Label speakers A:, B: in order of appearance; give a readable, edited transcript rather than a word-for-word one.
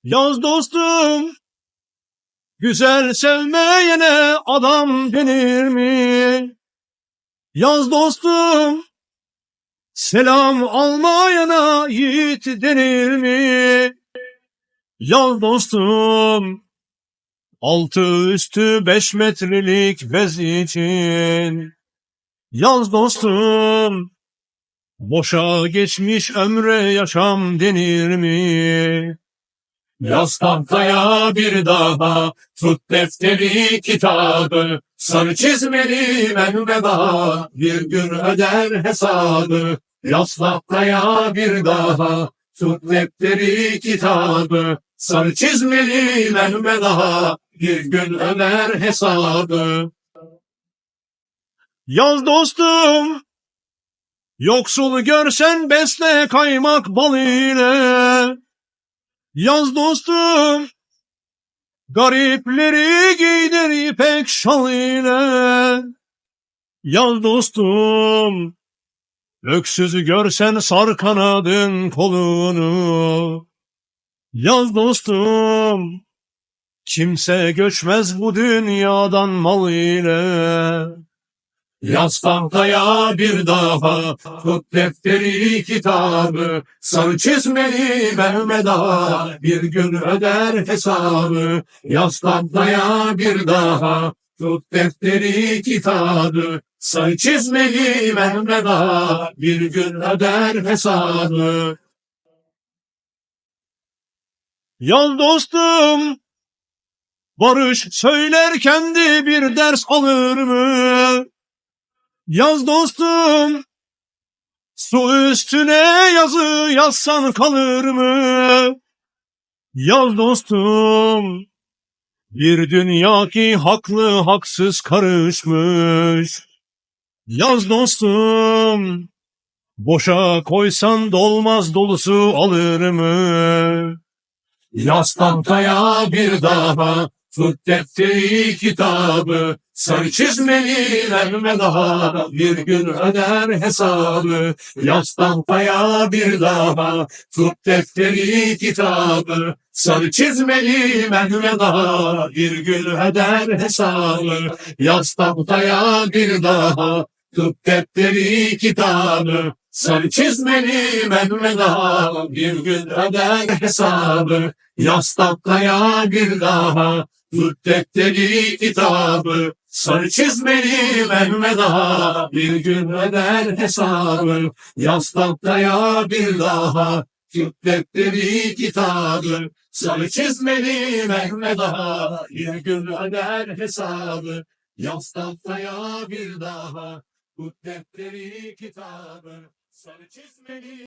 A: Yaz dostum, güzel sevmeyene adam denir mi? Yaz dostum, selam almayana yiğit denir mi? Yaz dostum, altı üstü 5 metrelik bez için. Yaz dostum, boşa geçmiş ömre yaşam denir mi? Yaz tahtaya bir daha, tut defteri kitabı, sarı çizmeli Mehmet'a bir gün öder hesabı. Yaz tahtaya bir daha, tut defteri kitabı, sarı çizmeli Mehmet'a bir gün öder hesabı. Yaz dostum, yoksulu görsen besle kaymak bal ile. Yaz dostum, garipleri giydir ipek şal ile. Yaz dostum, öksüzü görsen sar kanadın kolunu. Yaz dostum, kimse göçmez bu dünyadan mal ile. Yaz tahtaya bir daha, tut defteri kitabı, sarı çizmeli Mehmet'a bir gün öder hesabı. Yaz tahtaya bir daha, tut defteri kitabı, sarı çizmeli Mehmet'a bir gün öder hesabı. Yaz dostum, barış söylerken de bir ders alır mı? Yaz dostum, su üstüne yazı yazsan kalır mı? Yaz dostum, bir dünya ki haklı haksız karışmış. Yaz dostum, boşa koysan dolmaz dolusu alır mı? Yaz tahtaya bir daha, tut defteri kitabı, sarı çizmeli Mehmet'a bir gün öder hesabı. Yaz tahtaya bir daha, tut defteri kitabı, sarı çizmeli Mehmet'a bir gün öder hesabı. Yaz tahtaya bir daha, tut defteri kitabı, sarı çizmeli Mehmet'a bir gün öder hesabı. Yaz tahtaya bir daha, tut defteri kitabı, sarı çizmeli Mehmet'a bir gün öder hesabı. Yaz tahtaya bir daha, tut defteri kitabı, sarı çizmeli Mehmet'a bir gün öder hesabı. Yaz tahtaya bir daha, tut defteri kitabı, sarı çizmeli